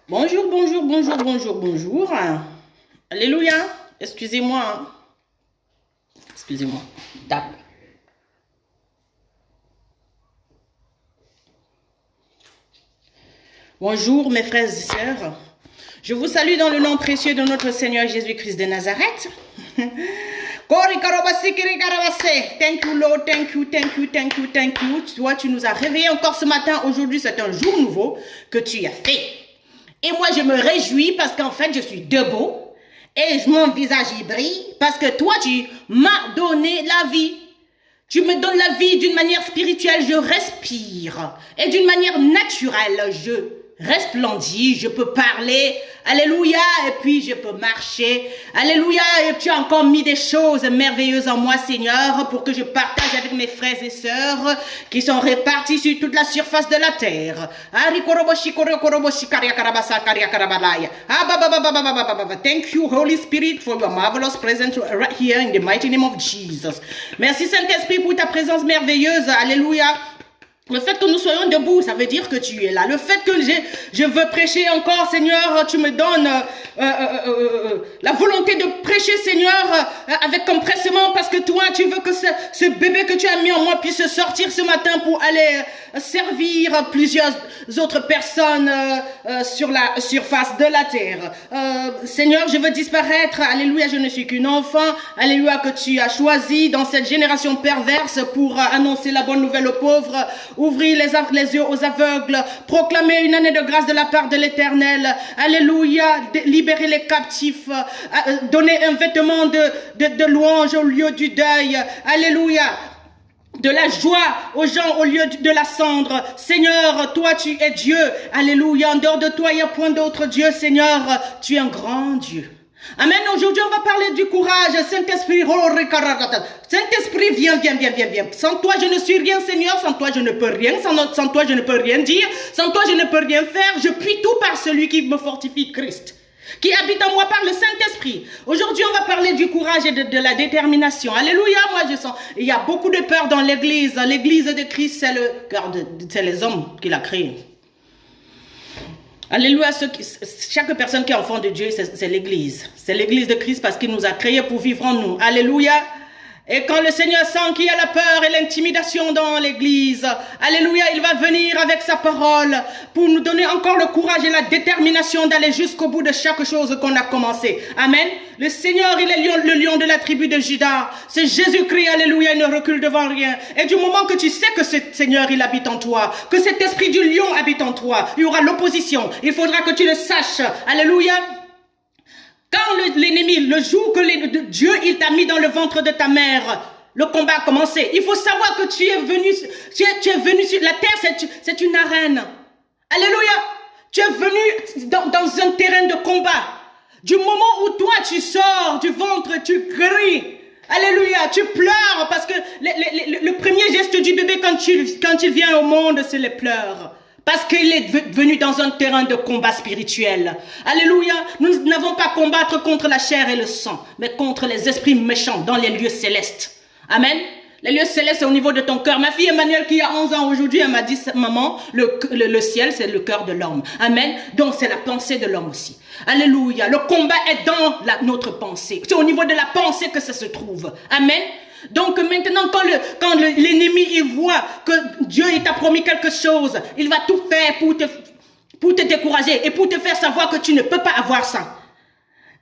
Bonjour, bonjour, bonjour, bonjour, bonjour. Alléluia. Excusez-moi. Excusez-moi. Tape. Bonjour mes frères et sœurs. Je vous salue dans le nom précieux de notre Seigneur Jésus-Christ de Nazareth. Thank you Lord, thank you, thank you, thank you, thank you. Toi, tu nous as réveillés encore ce matin. Aujourd'hui, c'est un jour nouveau que tu as fait. Et moi, je me réjouis parce qu'en fait, je suis debout et mon visage y brille parce que toi, tu m'as donné la vie. Tu me donnes la vie d'une manière spirituelle, je respire. Et d'une manière naturelle, je resplendis, je peux parler. Alléluia, et puis je peux marcher. Alléluia, et tu as encore mis des choses merveilleuses en moi, Seigneur, pour que je partage avec mes frères et sœurs qui sont répartis sur toute la surface de la terre. Thank you, Holy Spirit, for your marvelous presence right here in the mighty name of Jesus. Merci, Saint-Esprit, pour ta présence merveilleuse. Alléluia. Le fait que nous soyons debout, ça veut dire que tu es là. Le fait que je veux prêcher encore, Seigneur, tu me donnes la volonté de prêcher, Seigneur, avec empressement, parce que toi, tu veux que ce bébé que tu as mis en moi puisse sortir ce matin pour aller servir plusieurs autres personnes sur la surface de la terre. Seigneur, je veux disparaître. Alléluia, je ne suis qu'une enfant. Alléluia, que tu as choisi dans cette génération perverse pour annoncer la bonne nouvelle aux pauvres. Ouvrir les yeux aux aveugles, proclamer une année de grâce de la part de l'Éternel. Alléluia, libérer les captifs, donner un vêtement de louange au lieu du deuil. Alléluia. De la joie aux gens au lieu de la cendre. Seigneur, toi tu es Dieu. Alléluia. En dehors de toi, il n'y a point d'autre Dieu. Seigneur, tu es un grand Dieu. Amen. Aujourd'hui, on va parler du courage. Saint-Esprit, Saint-Esprit, viens. Sans toi, je ne suis rien, Seigneur. Sans toi, je ne peux rien. Sans toi, je ne peux rien dire. Sans toi, je ne peux rien faire. Je puis tout par celui qui me fortifie, Christ, qui habite en moi par le Saint-Esprit. Aujourd'hui, on va parler du courage et de la détermination. Alléluia, moi je sens, il y a beaucoup de peur dans l'Église. L'Église de Christ, c'est les hommes qui l'a créé. Alléluia, chaque personne qui est enfant de Dieu, c'est l'Église. C'est l'Église de Christ parce qu'il nous a créés pour vivre en nous. Alléluia. Et quand le Seigneur sent qu'il y a la peur et l'intimidation dans l'Église, alléluia, il va venir avec sa parole pour nous donner encore le courage et la détermination d'aller jusqu'au bout de chaque chose qu'on a commencé. Amen. Le Seigneur, il est le lion de la tribu de Juda. C'est Jésus-Christ, alléluia, il ne recule devant rien. Et du moment que tu sais que ce Seigneur, il habite en toi, que cet esprit du lion habite en toi, il y aura l'opposition. Il faudra que tu le saches. Alléluia. Quand l'ennemi, le jour que Dieu il t'a mis dans le ventre de ta mère, le combat a commencé. Il faut savoir que tu es venu sur la terre, c'est une arène. Alléluia. Tu es venu dans un terrain de combat. Du moment où toi tu sors du ventre, tu cries. Alléluia, tu pleures parce que le premier geste du bébé quand il vient au monde, c'est les pleurs. Parce qu'il est venu dans un terrain de combat spirituel. Alléluia. Nous n'avons pas à combattre contre la chair et le sang, mais contre les esprits méchants dans les lieux célestes. Amen. Les lieux célestes, c'est au niveau de ton cœur. Ma fille Emmanuelle, qui a 11 ans aujourd'hui, elle m'a dit, maman, le ciel, c'est le cœur de l'homme. Amen. Donc, c'est la pensée de l'homme aussi. Alléluia. Le combat est dans notre pensée. C'est au niveau de la pensée que ça se trouve. Amen. Donc maintenant, quand l'ennemi il voit que Dieu il t'a promis quelque chose, il va tout faire pour te décourager et pour te faire savoir que tu ne peux pas avoir ça.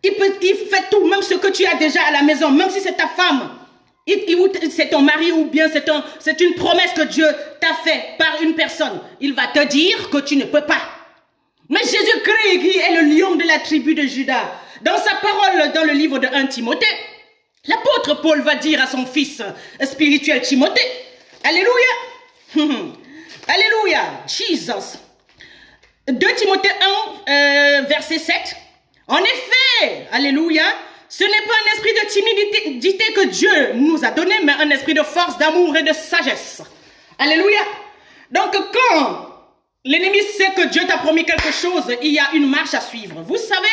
Il fait tout, même ce que tu as déjà à la maison, même si c'est ta femme, c'est ton mari ou bien c'est une promesse que Dieu t'a fait par une personne. Il va te dire que tu ne peux pas. Mais Jésus-Christ qui est le lion de la tribu de Juda, dans sa parole dans le livre de 1 Timothée, l'apôtre Paul va dire à son fils spirituel Timothée, alléluia, alléluia, Jesus. 2 Timothée 1, verset 7. En effet, alléluia, ce n'est pas un esprit de timidité que Dieu nous a donné, mais un esprit de force, d'amour et de sagesse. Alléluia. Donc quand l'ennemi sait que Dieu t'a promis quelque chose, il y a une marche à suivre. Vous savez,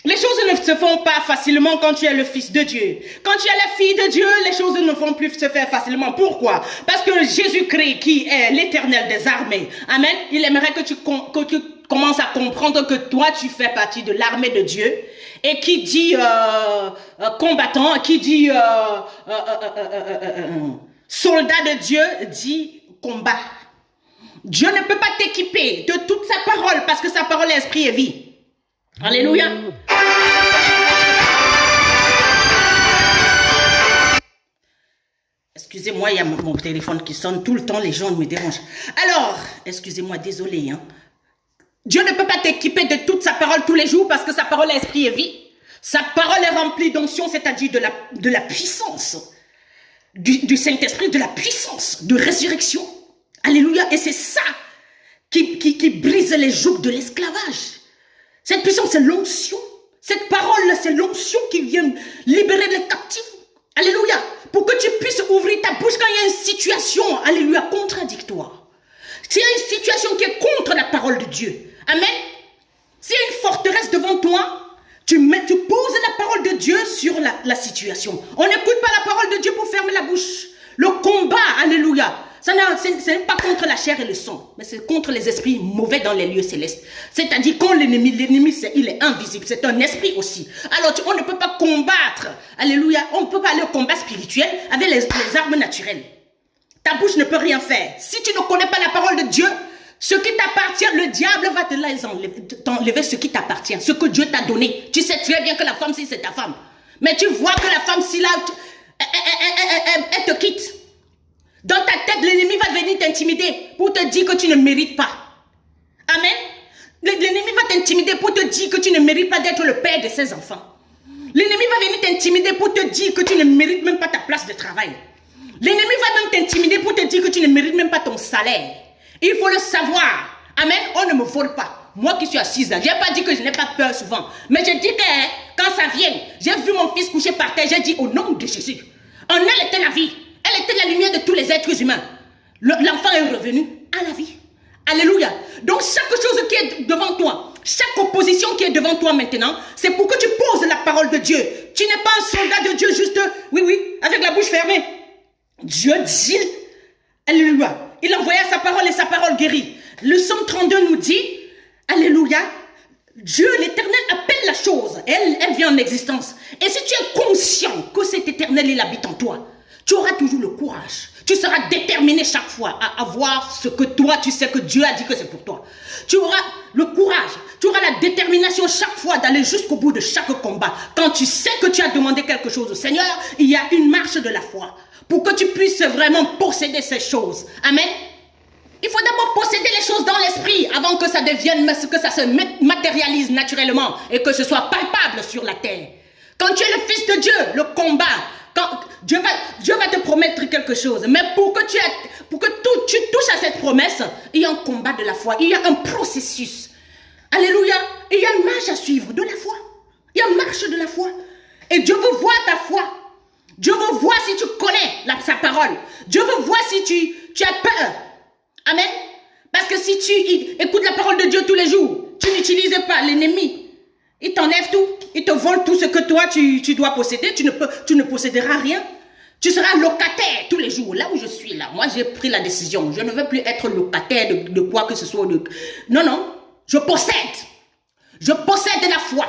les choses ne se font pas facilement quand tu es le fils de Dieu. Quand tu es la fille de Dieu, les choses ne vont plus se faire facilement. Pourquoi? Parce que Jésus-Christ, qui est l'Éternel des armées, amen, il aimerait que tu commence à comprendre que toi, tu fais partie de l'armée de Dieu. Et qui dit combattant, qui dit soldat de Dieu, dit combat. Dieu ne peut pas t'équiper de toute sa parole parce que sa parole est esprit et vie. Alléluia. Excusez-moi, il y a mon téléphone qui sonne tout le temps, les gens me dérangent. Alors, excusez-moi, désolé. Hein. Dieu ne peut pas t'équiper de toute sa parole tous les jours parce que sa parole est esprit et vie. Sa parole est remplie d'onction, c'est-à-dire de la puissance du Saint-Esprit, de la puissance de résurrection. Alléluia. Et c'est ça qui brise les jougs de l'esclavage. Cette puissance, c'est l'onction. Cette parole, c'est l'onction qui vient libérer les captifs. Alléluia. Pour que tu puisses ouvrir ta bouche quand il y a une situation, alléluia, contradictoire. S'il y a une situation qui est contre la parole de Dieu. Amen. S'il y a une forteresse devant toi, tu poses la parole de Dieu sur la situation. On n'écoute pas la parole de Dieu pour fermer la bouche. Le combat, alléluia, ce n'est pas contre la chair et le sang, mais c'est contre les esprits mauvais dans les lieux célestes. C'est-à-dire quand l'ennemi, il est invisible, c'est un esprit aussi. Alors on ne peut pas combattre, alléluia, on ne peut pas aller au combat spirituel avec les armes naturelles. Ta bouche ne peut rien faire. Si tu ne connais pas la parole de Dieu, ce qui t'appartient, le diable va t'enlever ce qui t'appartient, ce que Dieu t'a donné. Tu sais très bien que la femme, si c'est ta femme. Mais tu vois que la femme, si là, elle te quitte. Dans ta tête, l'ennemi va venir t'intimider pour te dire que tu ne mérites pas. Amen. L'ennemi va t'intimider pour te dire que tu ne mérites pas d'être le père de ses enfants. L'ennemi va venir t'intimider pour te dire que tu ne mérites même pas ta place de travail. L'ennemi va même t'intimider pour te dire que tu ne mérites même pas ton salaire. Il faut le savoir. Amen. On ne me vole pas. Moi qui suis assise là, je n'ai pas dit que je n'ai pas peur souvent. Mais je dis que quand ça vient, j'ai vu mon fils couché par terre, j'ai dit au nom de Jésus. En elle était la vie. Elle était la lumière de tous les êtres humains. L'enfant est revenu à la vie. Alléluia. Donc chaque chose qui est devant toi, chaque opposition qui est devant toi maintenant, c'est pour que tu poses la parole de Dieu. Tu n'es pas un soldat de Dieu juste, oui, avec la bouche fermée. Dieu dit, alléluia. Il envoya sa parole et sa parole guérit. Le psaume 32 nous dit, alléluia, Dieu l'éternel appelle la chose, elle vient en existence. Et si tu es conscient que cet éternel, il habite en toi, tu auras toujours le courage. Tu seras déterminé chaque fois à avoir ce que toi, tu sais que Dieu a dit que c'est pour toi. Tu auras le courage, tu auras la détermination chaque fois d'aller jusqu'au bout de chaque combat. Quand tu sais que tu as demandé quelque chose au Seigneur, il y a une marche de la foi pour que tu puisses vraiment posséder ces choses. Amen. Il faut d'abord posséder les choses dans l'esprit avant que ça devienne, que ça se matérialise naturellement et que ce soit palpable sur la terre. Quand tu es le Fils de Dieu, le combat, quand Dieu va te promettre quelque chose, mais pour que tu touches à cette promesse, il y a un combat de la foi, il y a un processus. Alléluia. Il y a une marche à suivre de la foi. Il y a une marche de la foi. Et Dieu veut voir ta foi. Dieu veut voir si tu connais sa parole. Dieu veut voir si tu as peur. Amen. Parce que si tu écoutes la parole de Dieu tous les jours, tu n'utilises pas l'ennemi. Il t'enlève tout. Il te vole tout ce que toi tu dois posséder. Tu ne posséderas rien. Tu seras locataire tous les jours. Là où je suis là, moi j'ai pris la décision. Je ne veux plus être locataire de quoi que ce soit. Non, non. Je possède. Je possède la foi.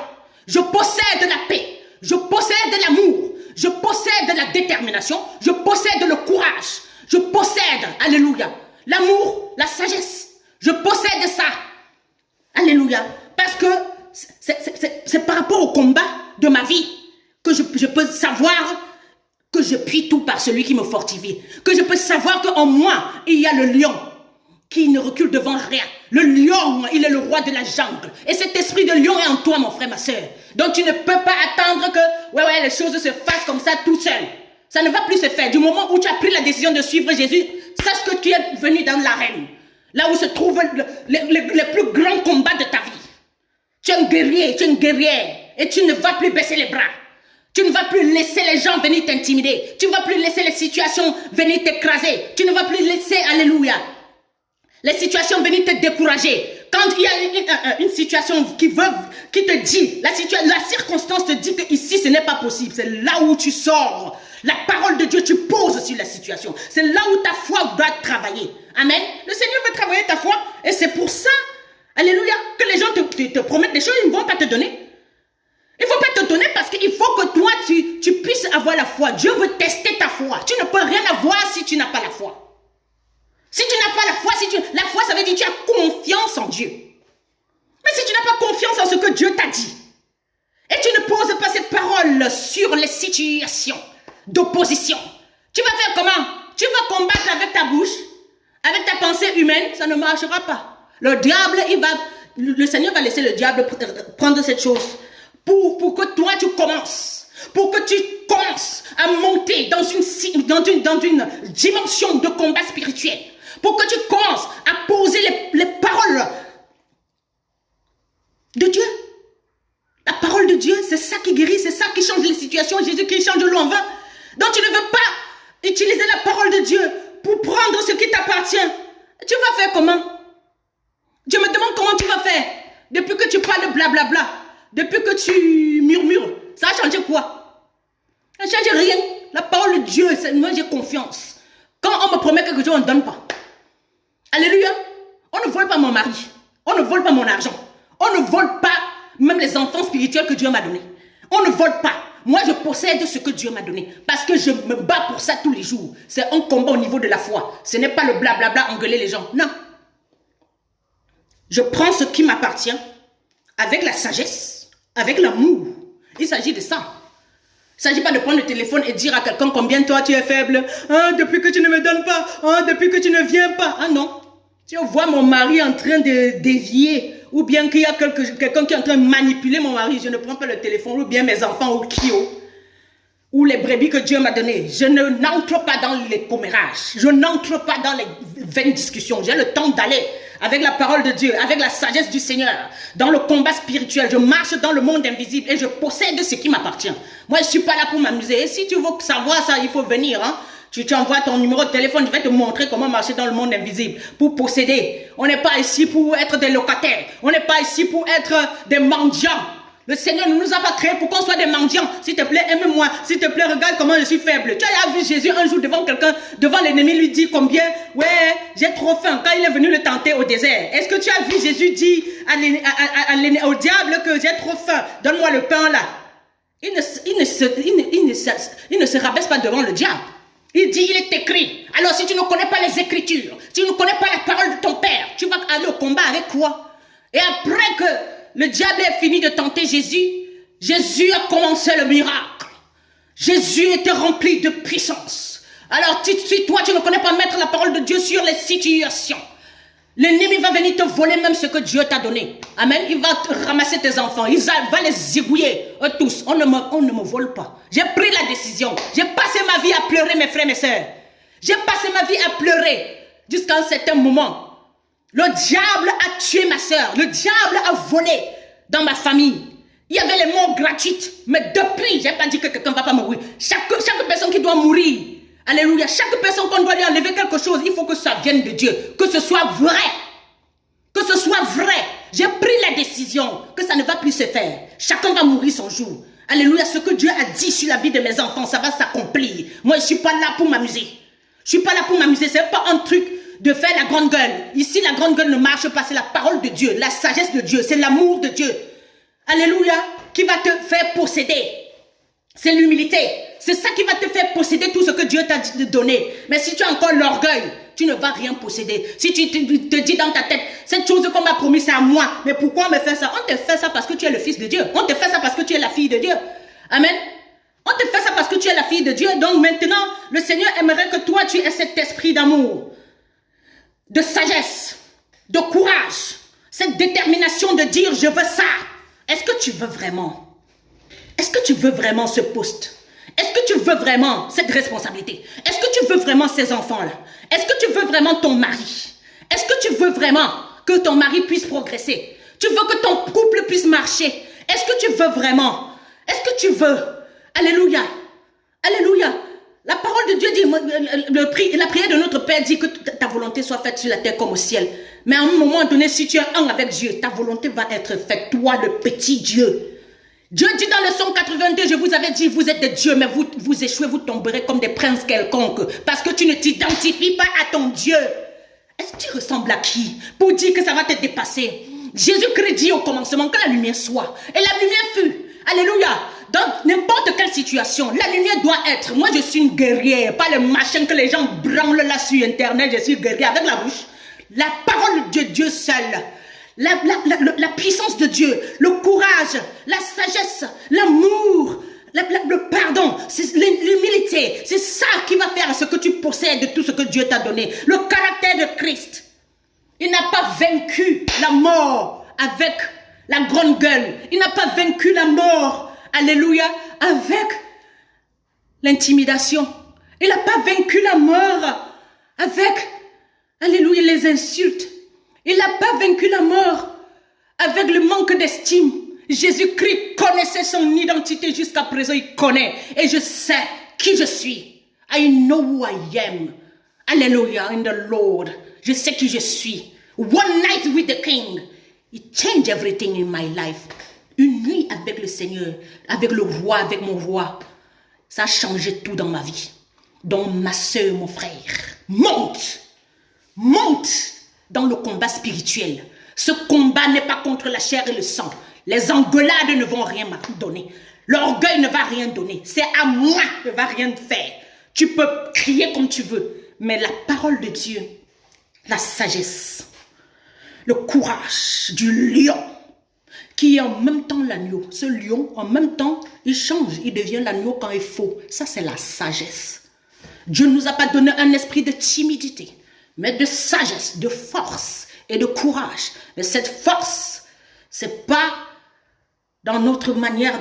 Je possède la paix. Je possède l'amour. Je possède la détermination. Je possède le courage. Je possède, alléluia, l'amour, la sagesse. Je possède ça. Alléluia. Parce que c'est par rapport au combat de ma vie que je peux savoir que je puis tout par celui qui me fortifie. Que je peux savoir qu'en moi, il y a le lion qui ne recule devant rien. Le lion, il est le roi de la jungle. Et cet esprit de lion est en toi, mon frère, ma soeur. Donc tu ne peux pas attendre que les choses se fassent comme ça tout seul. Ça ne va plus se faire. Du moment où tu as pris la décision de suivre Jésus, sache que tu es venu dans l'arène. Là où se trouvent les plus grands combats de ta vie. Tu es un guerrier, tu es une guerrière. Et tu ne vas plus baisser les bras. Tu ne vas plus laisser les gens venir t'intimider. Tu ne vas plus laisser les situations venir t'écraser. Tu ne vas plus laisser, alléluia, les situations venir te décourager. Quand il y a une situation qui te dit, la circonstance te dit que ici ce n'est pas possible. C'est là où tu sors. La parole de Dieu, tu poses sur la situation. C'est là où ta foi doit travailler. Amen. Le Seigneur veut travailler ta foi. Et c'est pour ça, Alléluia. Que les gens te promettent des choses, ils ne vont pas te donner. Il ne faut pas te donner parce qu'il faut que toi, tu puisses avoir la foi. Dieu veut tester ta foi. Tu ne peux rien avoir si tu n'as pas la foi. Si tu n'as pas la foi, la foi, ça veut dire que tu as confiance en Dieu. Mais si tu n'as pas confiance en ce que Dieu t'a dit, et tu ne poses pas ces paroles sur les situations d'opposition, tu vas faire comment? Tu vas combattre avec ta bouche, avec ta pensée humaine, ça ne marchera pas. Le diable, le Seigneur va laisser le diable prendre cette chose pour que toi tu commences, pour que tu commences à monter dans une dimension de combat spirituel, pour que tu commences à poser les paroles de Dieu. La parole de Dieu, c'est ça qui guérit, c'est ça qui change les situations. Jésus-Christ change l'eau en vin. Donc tu ne veux pas utiliser la parole de Dieu pour prendre ce qui t'appartient. Tu vas faire comment? Je me demande comment tu vas faire. Depuis que tu parles de blablabla, depuis que tu murmures, ça a changé quoi? Ça ne change rien. La parole de Dieu, moi j'ai confiance. Quand on me promet quelque chose, on ne donne pas. Alléluia. On ne vole pas mon mari. On ne vole pas mon argent. On ne vole pas même les enfants spirituels que Dieu m'a donnés. On ne vole pas. Moi, je possède ce que Dieu m'a donné. Parce que je me bats pour ça tous les jours. C'est un combat au niveau de la foi. Ce n'est pas le blablabla, engueuler les gens. Non. Je prends ce qui m'appartient avec la sagesse, avec l'amour. Il s'agit de ça. Il ne s'agit pas de prendre le téléphone et dire à quelqu'un combien toi tu es faible. Ah, depuis que tu ne me donnes pas. Ah, depuis que tu ne viens pas. Ah non. Tu vois mon mari en train de dévier. Ou bien qu'il y a quelqu'un qui est en train de manipuler mon mari. Je ne prends pas le téléphone. Ou bien mes enfants au Kio. Ou les brebis que Dieu m'a données. Je n'entre pas dans les commérages. Je n'entre pas dans les vaines discussions. J'ai le temps d'aller avec la parole de Dieu, avec la sagesse du Seigneur, dans le combat spirituel. Je marche dans le monde invisible et je possède ce qui m'appartient. Moi, je ne suis pas là pour m'amuser. Et si tu veux savoir ça, il faut venir. Hein? Tu envoies ton numéro de téléphone, je vais te montrer comment marcher dans le monde invisible. Pour posséder. On n'est pas ici pour être des locataires. On n'est pas ici pour être des mendiants. Le Seigneur ne nous a pas créés pour qu'on soit des mendiants. S'il te plaît, aime-moi. S'il te plaît, regarde comment je suis faible. Tu as vu Jésus un jour devant quelqu'un, devant l'ennemi, lui dit combien? Ouais, j'ai trop faim. Quand il est venu le tenter au désert. Est-ce que tu as vu Jésus dire au diable que j'ai trop faim? Donne-moi le pain là. Il ne se rabaisse pas devant le diable. Il dit, il est écrit. Alors si tu ne connais pas les Écritures, si tu ne connais pas la parole de ton Père, tu vas aller au combat avec quoi? Et après que le diable ait fini de tenter Jésus, Jésus a commencé le miracle. Jésus était rempli de puissance. Alors si toi tu ne connais pas mettre la parole de Dieu sur les situations, l'ennemi va venir te voler même ce que Dieu t'a donné. Amen. Il va ramasser tes enfants. Il va les égouiller. Eux tous. On ne me vole pas. J'ai pris la décision. J'ai passé ma vie à pleurer, mes frères, mes sœurs. J'ai passé ma vie à pleurer jusqu'à un certain moment. Le diable a tué ma sœur. Le diable a volé dans ma famille. Il y avait les morts gratuites. Mais depuis, je n'ai pas dit que quelqu'un ne va pas mourir. Chaque personne qui doit mourir. Alléluia. Chaque personne qu'on doit lui enlever quelque chose, il faut que ça vienne de Dieu. Que ce soit vrai. Que ce soit vrai. J'ai pris la décision que ça ne va plus se faire. Chacun va mourir son jour. Alléluia. Ce que Dieu a dit sur la vie de mes enfants, ça va s'accomplir. Moi, je ne suis pas là pour m'amuser. Je ne suis pas là pour m'amuser. Ce n'est pas un truc de faire la grande gueule. Ici, la grande gueule ne marche pas. C'est la parole de Dieu, la sagesse de Dieu. C'est l'amour de Dieu. Alléluia. Qui va te faire posséder. C'est l'humilité. C'est ça qui va te faire posséder tout ce que Dieu t'a donné. Mais si tu as encore l'orgueil, tu ne vas rien posséder. Si tu te dis dans ta tête, cette chose qu'on m'a promis, c'est à moi. Mais pourquoi on me fait ça? On te fait ça parce que tu es le fils de Dieu. On te fait ça parce que tu es la fille de Dieu. Amen. On te fait ça parce que tu es la fille de Dieu. Donc maintenant, le Seigneur aimerait que toi, tu aies cet esprit d'amour, de sagesse, de courage, cette détermination de dire, je veux ça. Est-ce que tu veux vraiment? Est-ce que tu veux vraiment ce poste? Est-ce que tu veux vraiment cette responsabilité? Est-ce que tu veux vraiment ces enfants-là? Est-ce que tu veux vraiment ton mari? Est-ce que tu veux vraiment que ton mari puisse progresser? Tu veux que ton couple puisse marcher? Est-ce que tu veux vraiment? Est-ce que tu veux? Alléluia. Alléluia. La parole de Dieu dit, la prière de notre Père dit que ta volonté soit faite sur la terre comme au ciel. Mais à un moment donné, si tu es un avec Dieu, ta volonté va être faite. Toi, le petit Dieu. Dieu dit dans le Psaume 82, je vous avais dit, vous êtes des dieux, mais vous échouez, vous tomberez comme des princes quelconques, parce que tu ne t'identifies pas à ton Dieu. Est-ce que tu ressembles à qui? Pour dire que ça va te dépasser. Jésus-Christ dit au commencement que la lumière soit. Et la lumière fut. Alléluia. Dans n'importe quelle situation, la lumière doit être. Moi, je suis une guerrière. Pas le machin que les gens branlent là sur Internet. Je suis guerrière avec la bouche. La parole de Dieu seul. La puissance de Dieu. Le courage. La sagesse. L'amour. Le pardon, l'humilité, c'est ça qui va faire ce que tu possèdes de tout ce que Dieu t'a donné. Le caractère de Christ. Il n'a pas vaincu la mort avec la grande gueule. Il n'a pas vaincu la mort, alléluia, avec l'intimidation. Il n'a pas vaincu la mort avec, alléluia, les insultes. Il n'a pas vaincu la mort avec le manque d'estime. Jésus-Christ connaissait son identité jusqu'à présent, il connaît. Et je sais qui je suis. I know who I am. Alléluia, in the Lord. Je sais qui je suis. One night with the King. It changed everything in my life. Une nuit avec le Seigneur, avec le roi, avec mon roi. Ça a changé tout dans ma vie. Donc ma soeur, mon frère, monte dans le combat spirituel. Ce combat n'est pas contre la chair et le sang. Les engueulades ne vont rien donner. L'orgueil ne va rien donner. C'est à moi ne va rien faire. Tu peux crier comme tu veux. Mais la parole de Dieu, la sagesse, le courage du lion, qui est en même temps l'agneau. Ce lion, en même temps, il change. Il devient l'agneau quand il faut. Ça, c'est la sagesse. Dieu ne nous a pas donné un esprit de timidité, mais de sagesse, de force et de courage. Mais cette force, c'est pas dans notre manière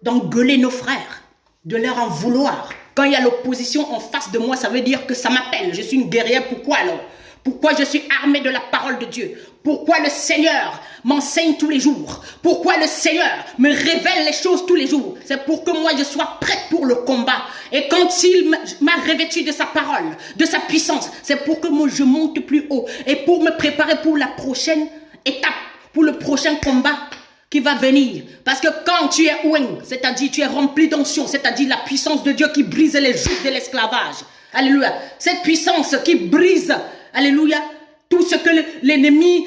d'engueuler nos frères, de leur en vouloir. Quand il y a l'opposition en face de moi, ça veut dire que ça m'appelle. Je suis une guerrière. Pourquoi alors? Pourquoi je suis armée de la parole de Dieu? Pourquoi le Seigneur m'enseigne tous les jours? Pourquoi le Seigneur me révèle les choses tous les jours? C'est pour que moi je sois prête pour le combat. Et quand il m'a revêtu de sa parole, de sa puissance, c'est pour que moi je monte plus haut. Et pour me préparer pour la prochaine étape, pour le prochain combat qui va venir. Parce que quand tu es ouing, c'est-à-dire tu es rempli d'onction, c'est-à-dire la puissance de Dieu qui brise les jougs de l'esclavage. Alléluia. Cette puissance qui brise, alléluia, tout ce que l'ennemi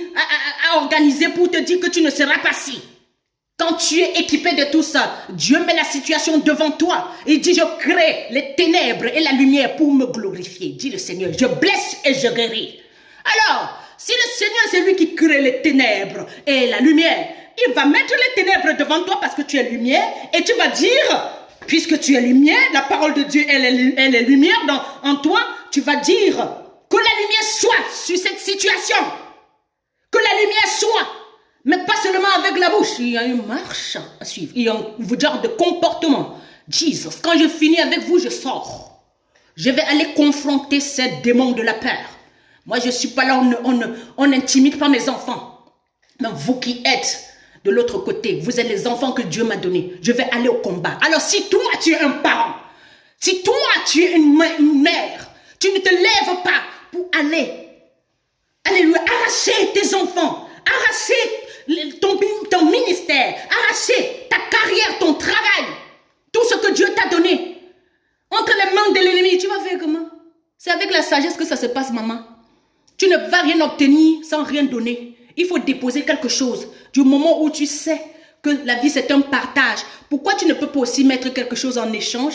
a organisé pour te dire que tu ne seras pas si. Quand tu es équipé de tout ça, Dieu met la situation devant toi. Il dit, je crée les ténèbres et la lumière pour me glorifier. Dit le Seigneur, je blesse et je guéris. Alors, si le Seigneur c'est lui qui crée les ténèbres et la lumière, il va mettre les ténèbres devant toi parce que tu es lumière et tu vas dire, puisque tu es lumière, la parole de Dieu elle est lumière en toi, tu vas dire que la lumière soit sur cette situation. Que la lumière soit, mais pas seulement avec la bouche. Il y a une marche à suivre, il y a un genre de comportement. Jesus, quand je finis avec vous, je sors. Je vais aller confronter ces démons de la peur. Moi, je ne suis pas là, on n'intimide pas mes enfants. Mais vous qui êtes de l'autre côté, vous êtes les enfants que Dieu m'a donnés. Je vais aller au combat. Alors si toi, tu es un parent, si toi, tu es une mère, tu ne te lèves pas pour aller, alléluia, arracher tes enfants, arracher ton ministère, arracher ta carrière, ton travail, tout ce que Dieu t'a donné, entre les mains de l'ennemi, tu vas faire comment? C'est avec la sagesse que ça se passe, maman. Tu ne vas rien obtenir sans rien donner. Il faut déposer quelque chose. Du moment où tu sais que la vie c'est un partage, pourquoi tu ne peux pas aussi mettre quelque chose en échange?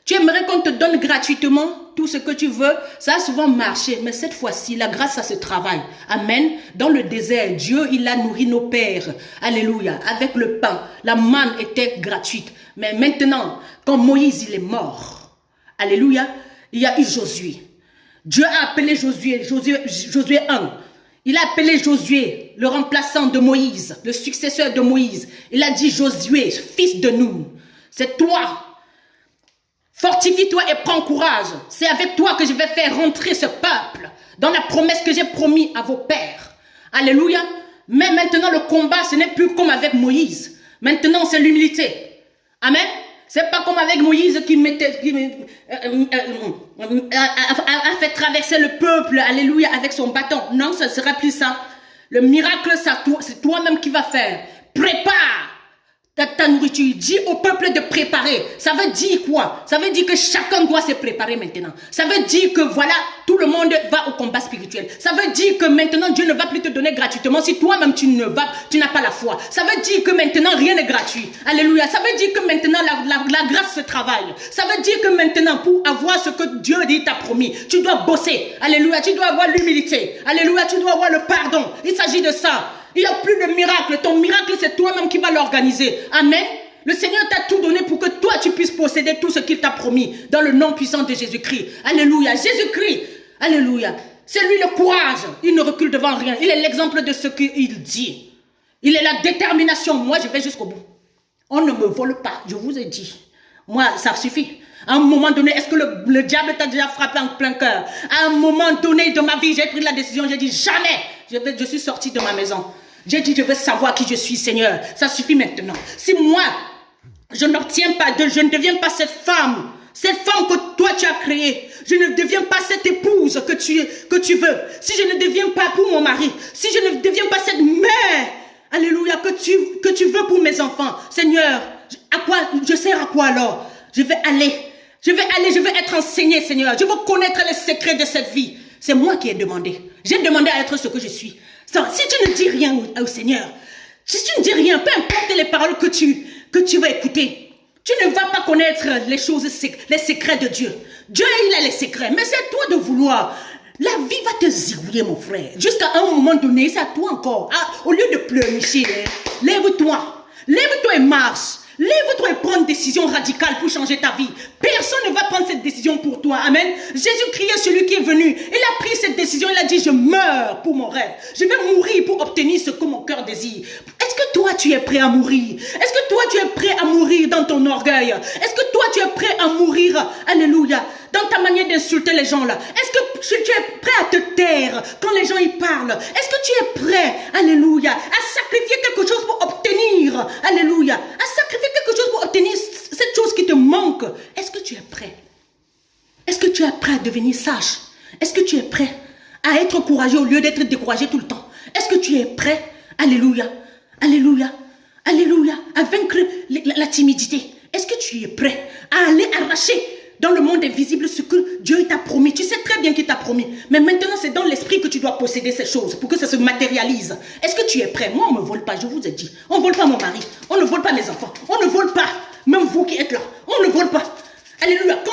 Tu aimerais qu'on te donne gratuitement tout ce que tu veux. Ça a souvent marché, mais cette fois-ci, la grâce, ça se travaille. Amen. Dans le désert, Dieu, il a nourri nos pères. Alléluia. Avec le pain. La manne était gratuite. Mais maintenant, quand Moïse, il est mort, alléluia, il y a eu Josué. Dieu a appelé Josué 1. Il a appelé Josué, le remplaçant de Moïse, le successeur de Moïse. Il a dit, Josué, fils de Nun, c'est toi. Fortifie-toi et prends courage. C'est avec toi que je vais faire rentrer ce peuple dans la promesse que j'ai promis à vos pères. Alléluia. Mais maintenant, le combat, ce n'est plus comme avec Moïse. Maintenant, c'est l'humilité. Amen. C'est pas comme avec Moïse qui a fait traverser le peuple, alléluia, avec son bâton. Non, ce ne sera plus ça. Le miracle, c'est toi-même qui vas faire. Prépare ta nourriture. Dis au peuple de préparer. Ça veut dire quoi? Ça veut dire que chacun doit se préparer maintenant. Ça veut dire que voilà, tout le monde va au combat spirituel. Ça veut dire que maintenant Dieu ne va plus te donner gratuitement si toi-même tu n'as pas la foi. Ça veut dire que maintenant rien n'est gratuit. Alléluia. Ça veut dire que maintenant la grâce se travaille. Ça veut dire que maintenant pour avoir ce que Dieu dit t'a promis, tu dois bosser. Alléluia. Tu dois avoir l'humilité. Alléluia. Tu dois avoir le pardon. Il s'agit de ça. Il n'y a plus de miracle. Ton miracle, c'est toi-même qui vas l'organiser. Amen. Le Seigneur t'a tout donné pour que toi, tu puisses posséder tout ce qu'il t'a promis dans le nom puissant de Jésus-Christ. Alléluia. Jésus-Christ. Alléluia. C'est lui le courage. Il ne recule devant rien. Il est l'exemple de ce qu'il dit. Il est la détermination. Moi, je vais jusqu'au bout. On ne me vole pas. Je vous ai dit. Moi, ça suffit. À un moment donné, est-ce que le diable t'a déjà frappé en plein cœur? À un moment donné de ma vie, j'ai pris la décision. J'ai dit jamais. Je suis sortie de ma maison. J'ai dit, je veux savoir qui je suis, Seigneur. Ça suffit maintenant. Si moi, je n'obtiens pas je ne deviens pas cette femme que toi tu as créée. Je ne deviens pas cette épouse que tu veux. Si je ne deviens pas pour mon mari. Si je ne deviens pas cette mère, alléluia, que tu veux pour mes enfants. Seigneur, je sers à quoi alors? Je vais être enseignée, Seigneur. Je veux connaître les secrets de cette vie. C'est moi qui ai demandé. J'ai demandé à être ce que je suis. Si tu ne dis rien au Seigneur, si tu ne dis rien, peu importe les paroles que tu vas écouter, tu ne vas pas connaître les choses, les secrets de Dieu. Dieu, il a les secrets, mais c'est à toi de vouloir. La vie va te zigouiller, mon frère. Jusqu'à un moment donné, c'est à toi encore. Au lieu de pleurnicher, lève-toi. Lève-toi et marche. Lève-toi et prends une décision radicale pour changer ta vie. Personne ne va prendre cette décision pour toi. Amen. Jésus-Christ est celui qui est venu. Il a pris cette décision. Il a dit, je meurs pour mon rêve. Je vais mourir pour obtenir ce que mon cœur désire. Est-ce que toi, tu es prêt à mourir? Est-ce que toi, tu es prêt à mourir dans ton orgueil? Est-ce que toi, tu es prêt à mourir, alléluia, dans ta manière d'insulter les gens là? Est-ce que tu es prêt à te taire quand les gens y parlent? Est-ce que tu es prêt, alléluia, à sacrifier quelque chose pour obtenir, alléluia, à sacrifier quelque chose pour obtenir cette chose qui te manque? Est-ce que tu es prêt? Est-ce que tu es prêt à devenir sage? Est-ce que tu es prêt à être courageux au lieu d'être découragé tout le temps? Est-ce que tu es prêt, alléluia, alléluia, alléluia, à vaincre la timidité? Est-ce que tu es prêt à aller arracher dans le monde invisible ce que Dieu t'a promis? Tu sais très bien qu'il t'a promis. Mais maintenant, c'est dans l'esprit que tu dois posséder ces choses pour que ça se matérialise. Est-ce que tu es prêt? Moi, on ne me vole pas, je vous ai dit. On ne vole pas mon mari. On ne vole pas mes enfants. On ne vole pas, même vous qui êtes là. On ne vole pas. Alléluia. Quand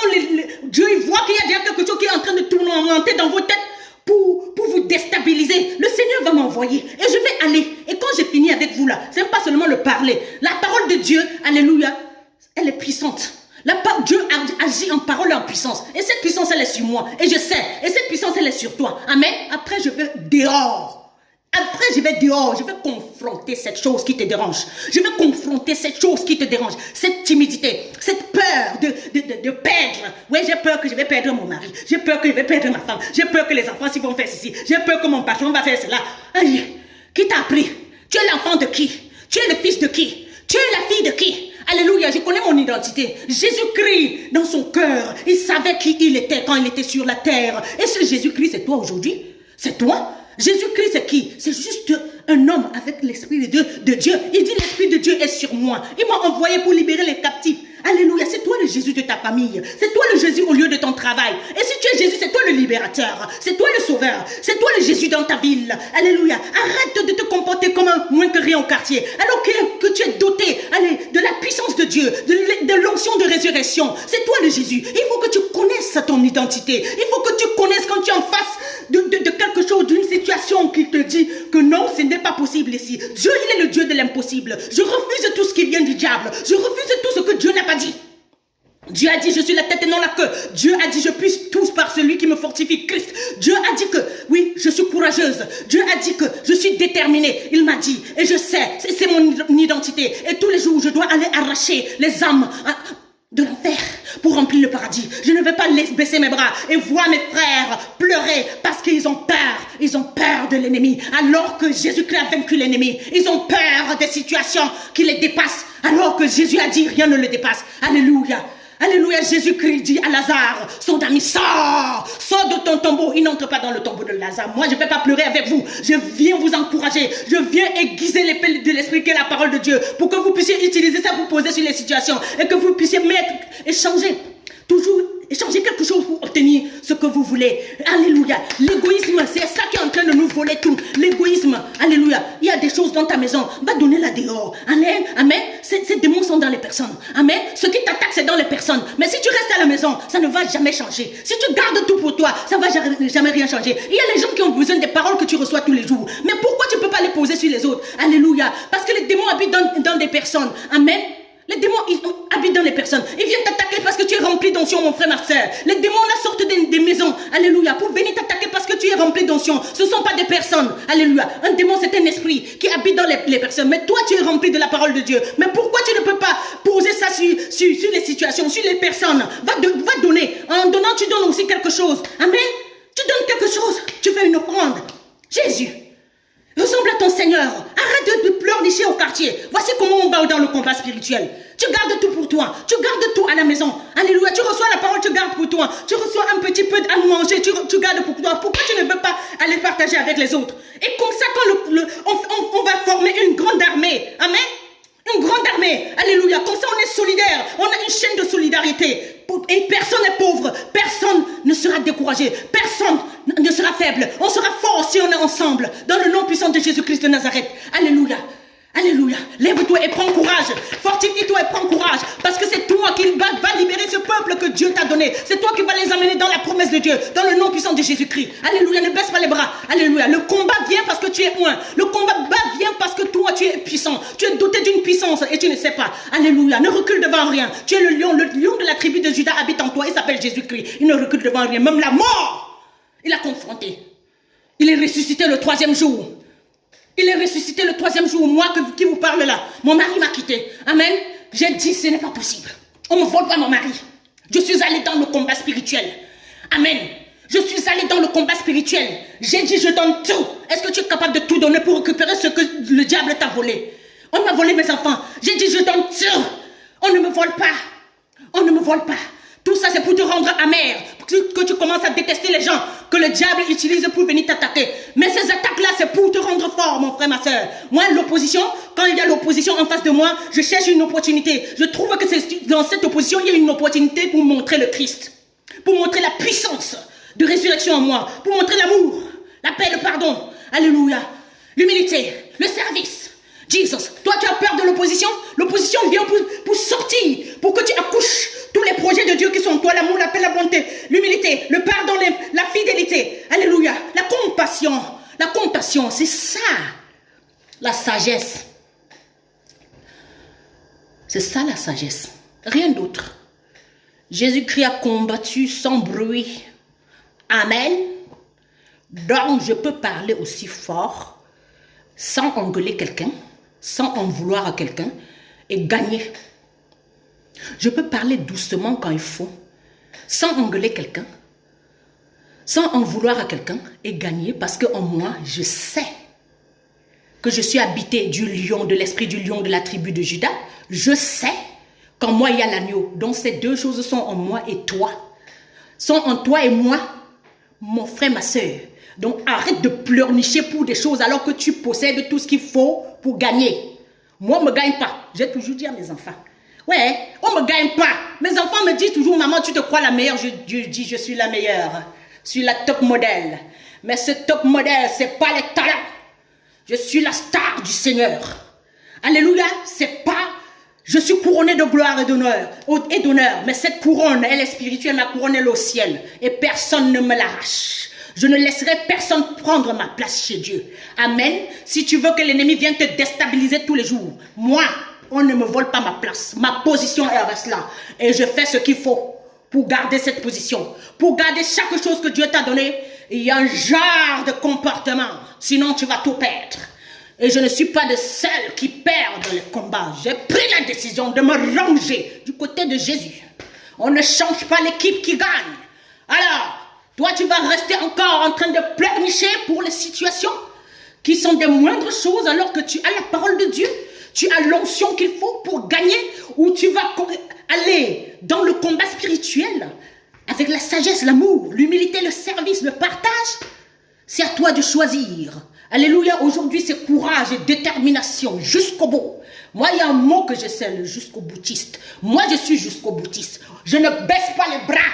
Dieu voit qu'il y a déjà quelque chose qui est en train de tourmenter dans vos têtes pour vous déstabiliser, le Seigneur va m'envoyer. Et je vais aller. Et quand j'ai fini avec vous là, ce n'est pas seulement le parler. La parole de Dieu, alléluia, elle est puissante. Dieu agit en parole et en puissance. Et cette puissance, elle est sur moi. Et je sais. Et cette puissance, elle est sur toi. Amen. Après, je vais dehors. Je vais confronter cette chose qui te dérange. Je vais confronter cette chose qui te dérange. Cette timidité, cette peur de perdre. Oui, j'ai peur que je vais perdre mon mari. J'ai peur que je vais perdre ma femme. J'ai peur que les enfants vont faire ceci. J'ai peur que mon patron va faire cela. Allez, qui t'a appris? Tu es l'enfant de qui? Tu es le fils de qui? Tu es la fille de qui? Alléluia, je connais mon identité. Jésus-Christ, dans son cœur, il savait qui il était quand il était sur la terre. Et ce Jésus-Christ, c'est toi aujourd'hui? C'est toi? Jésus-Christ, c'est qui? C'est juste un homme avec l'Esprit de Dieu. Il dit, l'Esprit de Dieu est sur moi. Il m'a envoyé pour libérer les captifs. Alléluia, c'est toi le Jésus de ta famille. C'est toi le Jésus au lieu de ton travail. Et si tu es Jésus, c'est toi le libérateur. C'est toi le sauveur. C'est toi le Jésus dans ta ville. Alléluia. Arrête de te comporter comme un moins que rien au quartier. Alors que tu es doté, de la puissance de Dieu, de l'onction de résurrection. C'est toi le Jésus. Il faut que tu connaisses ton identité. Il faut que tu connaisses quand tu es en face de quelque chose, d'une situation qui te dit que non, ce n'est pas possible ici. Dieu, il est le Dieu de l'impossible. Je refuse tout ce qui vient du diable. Je refuse tout ce que Dieu n'a pas dit. Dieu a dit, je suis la tête et non la queue. Dieu a dit, je puisse tous par celui qui me fortifie, Christ. Dieu a dit que, oui, je suis courageuse. Dieu a dit que je suis déterminée. Il m'a dit, et je sais, c'est mon identité. Et tous les jours, je dois aller arracher les âmes de l'enfer pour remplir le paradis. Je ne vais pas laisser baisser mes bras et voir mes frères pleurer parce qu'ils ont peur. Ils ont peur de l'ennemi. Alors que Jésus-Christ a vaincu l'ennemi. Ils ont peur des situations qui les dépassent. Alors que Jésus a dit, rien ne le dépasse. Alléluia. Alléluia, Jésus-Christ dit à Lazare, son ami, sors de ton tombeau. Il n'entre pas dans le tombeau de Lazare. Moi, je ne vais pas pleurer avec vous. Je viens vous encourager. Je viens aiguiser l'épée de l'esprit qui est la parole de Dieu pour que vous puissiez utiliser ça pour poser sur les situations et que vous puissiez échanger. Toujours échanger quelque chose pour obtenir ce que vous voulez. Alléluia. L'égoïsme, c'est ça qui est en train de nous voler tout. L'égoïsme. Alléluia. Il y a des choses dans ta maison. Va donner la dehors. Amen. Amen. Ces démons sont dans les personnes. Amen. Ce qui t'attaque, c'est dans les personnes. Mais si tu restes à la maison, ça ne va jamais changer. Si tu gardes tout pour toi, ça ne va jamais rien changer. Il y a les gens qui ont besoin des paroles que tu reçois tous les jours. Mais pourquoi tu ne peux pas les poser sur les autres? Alléluia. Parce que les démons habitent dans des personnes. Amen. Les démons, ils habitent dans les personnes. Ils viennent t'attaquer parce que tu es rempli d'onction, mon frère, ma soeur. Les démons, là, sortent des maisons. Alléluia. Pour venir t'attaquer parce que tu es rempli d'onction. Ce ne sont pas des personnes. Alléluia. Un démon, c'est un esprit qui habite dans les personnes. Mais toi, tu es rempli de la parole de Dieu. Mais pourquoi tu ne peux pas poser ça sur les situations, sur les personnes? Va donner. En donnant, tu donnes aussi quelque chose. Amen. Tu donnes quelque chose. Tu fais une offrande. Jésus. Ressemble à ton Seigneur. Arrête de pleurnicher au quartier. Voici comment on va dans le combat spirituel. Tu gardes tout pour toi. Tu gardes tout à la maison. Alléluia. Tu reçois la parole, tu gardes pour toi. Tu reçois un petit peu à manger, tu gardes pour toi. Pourquoi tu ne veux pas aller partager avec les autres? Et comme ça, quand on va former une grande armée. Amen. Une grande armée. Alléluia. Comme ça, on est solidaire. On a une chaîne de solidarité. Et personne n'est pauvre. Personne ne sera découragé. Personne ne sera faible. On sera fort si on est ensemble. Dans le nom puissant de Jésus-Christ de Nazareth. Alléluia. Alléluia. Lève-toi et prends courage. Fortifie-toi et prends courage. Parce que c'est toi qui va libérer ce peuple que Dieu t'a donné. C'est toi qui vas les amener dans la promesse de Dieu. Dans le nom puissant de Jésus-Christ. Alléluia. Ne baisse pas les bras. Alléluia. Le combat vient parce que tu es un. Le combat vient parce que toi tu es puissant. Tu es doté d'une puissance et tu ne sais pas. Alléluia. Ne recule devant rien. Tu es le lion. Le lion de la tribu de Juda habite en toi. Il s'appelle Jésus-Christ. Il ne recule devant rien. Même la mort, il a confronté. Il est ressuscité le 3e jour. Il est ressuscité le 3e jour. Moi qui vous parle là, mon mari m'a quitté. Amen. J'ai dit, ce n'est pas possible. On ne me vole pas mon mari. Je suis allé dans le combat spirituel. Amen. Je suis allé dans le combat spirituel. J'ai dit, je donne tout. Est-ce que tu es capable de tout donner pour récupérer ce que le diable t'a volé? On m'a volé mes enfants. J'ai dit, je donne tout. On ne me vole pas. On ne me vole pas. Tout ça, c'est pour te rendre amer, que tu commences à détester les gens que le diable utilise pour venir t'attaquer. Mais ces attaques-là, c'est pour te rendre fort, mon frère, ma soeur. Moi, l'opposition, quand il y a l'opposition en face de moi, je cherche une opportunité. Je trouve que dans cette opposition, il y a une opportunité pour montrer le Christ, pour montrer la puissance de résurrection en moi, pour montrer l'amour, la paix, le pardon. Alléluia. L'humilité, le service. Jesus, toi tu as peur de l'opposition? L'opposition vient pour sortir, pour que tu accouches tous les projets de Dieu qui sont en toi, l'amour, la paix, la bonté, l'humilité, le pardon, la fidélité. Alléluia. La compassion, c'est ça. La sagesse. C'est ça la sagesse. Rien d'autre. Jésus-Christ a combattu sans bruit. Amen. Donc je peux parler aussi fort sans engueuler quelqu'un, sans en vouloir à quelqu'un et gagner. Je peux parler doucement quand il faut, sans engueuler quelqu'un, sans en vouloir à quelqu'un et gagner parce qu'en moi, je sais que je suis habité du lion, de l'esprit du lion de la tribu de Juda. Je sais qu'en moi, il y a l'agneau. Donc ces deux choses sont en moi et toi. Sont en toi et moi, mon frère, ma soeur. Donc arrête de pleurnicher pour des choses alors que tu possèdes tout ce qu'il faut pour gagner. Moi, on ne me gagne pas. J'ai toujours dit à mes enfants. Ouais, on ne me gagne pas. Mes enfants me disent toujours, maman, tu te crois la meilleure. Je dis, je suis la meilleure. Je suis la top modèle. Mais ce top modèle, ce n'est pas les talents. Je suis la star du Seigneur. Alléluia, c'est pas... Je suis couronné de gloire et d'honneur. Mais cette couronne, elle est spirituelle. Ma couronne, elle est au ciel. Et personne ne me l'arrache. Je ne laisserai personne prendre ma place chez Dieu. Amen. Si tu veux que l'ennemi vienne te déstabiliser tous les jours, moi, on ne me vole pas ma place. Ma position, elle reste là. Et je fais ce qu'il faut pour garder cette position. Pour garder chaque chose que Dieu t'a donnée. Il y a un genre de comportement. Sinon, tu vas tout perdre. Et je ne suis pas de celle qui perd dans les combats. J'ai pris la décision de me ranger du côté de Jésus. On ne change pas l'équipe qui gagne. Alors, toi, tu vas rester encore en train de pleurnicher pour les situations qui sont des moindres choses alors que tu as la parole de Dieu. Tu as l'onction qu'il faut pour gagner ou tu vas aller dans le combat spirituel avec la sagesse, l'amour, l'humilité, le service, le partage. C'est à toi de choisir. Alléluia, aujourd'hui c'est courage et détermination jusqu'au bout. Moi, il y a un mot que je sais, le jusqu'au boutiste. Moi, je suis jusqu'au boutiste. Je ne baisse pas les bras.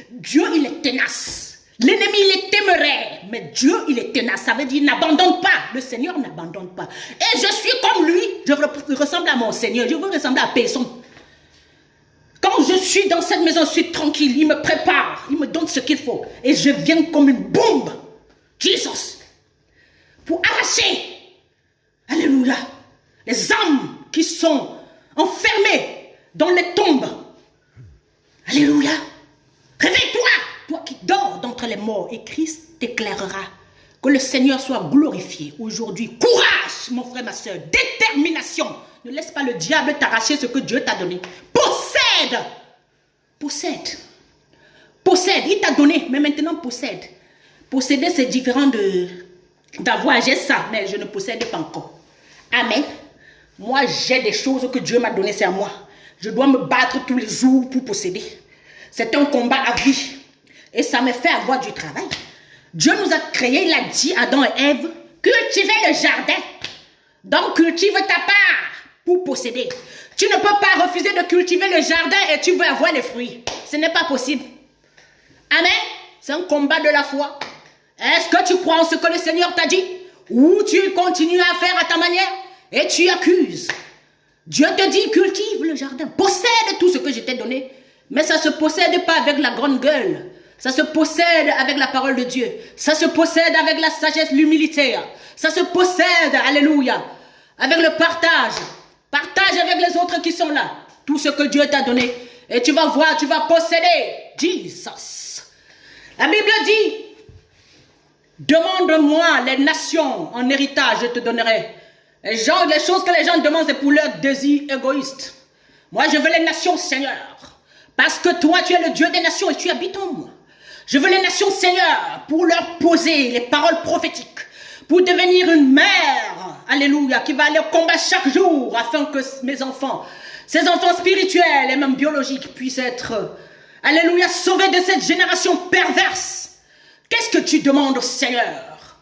Dieu, il est tenace. L'ennemi, il est téméraire. Mais Dieu, il est tenace. Ça veut dire, n'abandonne pas. Le Seigneur n'abandonne pas. Et je suis comme lui. Je ressemble à mon Seigneur. Je veux ressembler à personne. Quand je suis dans cette maison, je suis tranquille. Il me prépare. Il me donne ce qu'il faut. Et je viens comme une bombe. Jesus. Pour arracher. Alléluia. Les âmes qui sont enfermées dans les tombes. Alléluia. Réveille-toi, toi qui dors d'entre les morts, et Christ t'éclairera. Que le Seigneur soit glorifié aujourd'hui. Courage, mon frère, ma soeur. Détermination. Ne laisse pas le diable t'arracher ce que Dieu t'a donné. Possède. Possède. Possède. Il t'a donné, mais maintenant possède. Posséder, c'est différent d'avoir. J'ai ça, mais je ne possède pas encore. Amen. Moi, j'ai des choses que Dieu m'a données, c'est à moi. Je dois me battre tous les jours pour posséder. C'est un combat à vie. Et ça me fait avoir du travail. Dieu nous a créés, il a dit à Adam et Ève, cultivez le jardin. Donc, cultive ta part pour posséder. Tu ne peux pas refuser de cultiver le jardin et tu veux avoir les fruits. Ce n'est pas possible. Amen. C'est un combat de la foi. Est-ce que tu crois en ce que le Seigneur t'a dit? Ou tu continues à faire à ta manière et tu accuses? Dieu te dit, cultive le jardin. Possède tout ce que je t'ai donné. Mais ça ne se possède pas avec la grande gueule. Ça se possède avec la parole de Dieu. Ça se possède avec la sagesse, l'humilité. Ça se possède, alléluia, avec le partage. Partage avec les autres qui sont là. Tout ce que Dieu t'a donné. Et tu vas voir, tu vas posséder. Jesus. La Bible dit, demande-moi les nations en héritage, je te donnerai. Les choses que les gens demandent, c'est pour leur désir égoïste. Moi, je veux les nations, Seigneur. Parce que toi, tu es le Dieu des nations et tu habites en moi. Je veux les nations, Seigneur, pour leur poser les paroles prophétiques, pour devenir une mère, alléluia, qui va aller au combat chaque jour afin que mes enfants, ces enfants spirituels et même biologiques puissent être, alléluia, sauvés de cette génération perverse. Qu'est-ce que tu demandes au Seigneur?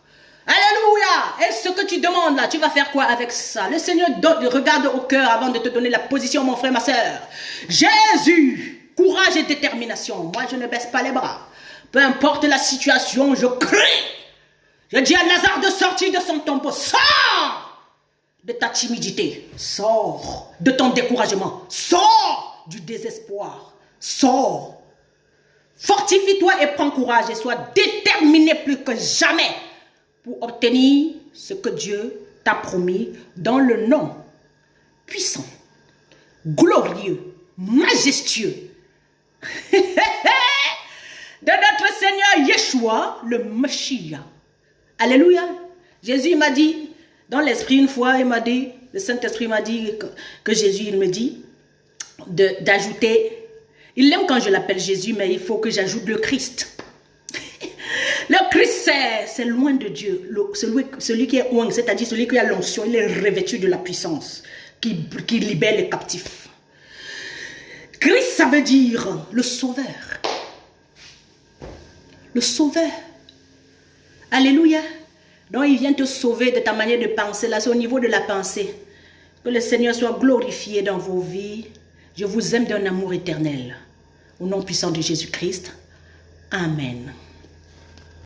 Alléluia! Et ce que tu demandes là, tu vas faire quoi avec ça? Le Seigneur regarde au cœur avant de te donner la position, mon frère, ma soeur. Jésus, courage et détermination. Moi, je ne baisse pas les bras. Peu importe la situation, je crie. Je dis à Lazare de sortir de son tombeau. Sors de ta timidité. Sors de ton découragement. Sors du désespoir. Sors. Fortifie-toi et prends courage et sois déterminé plus que jamais pour obtenir ce que Dieu t'a promis dans le nom puissant, glorieux, majestueux de notre Seigneur Yeshua, le Messie. Alléluia. Jésus m'a dit, dans l'esprit une fois, il m'a dit, le Saint-Esprit m'a dit que Jésus, il me dit d'ajouter, il aime quand je l'appelle Jésus, mais il faut que j'ajoute le Christ. Le Christ, c'est loin de Dieu. Celui qui est loin, c'est-à-dire celui qui a l'onction, il est revêtu de la puissance, qui libère les captifs. Christ, ça veut dire le sauveur. Le sauveur. Alléluia. Donc, il vient te sauver de ta manière de penser. Là, c'est au niveau de la pensée. Que le Seigneur soit glorifié dans vos vies. Je vous aime d'un amour éternel. Au nom puissant de Jésus-Christ. Amen.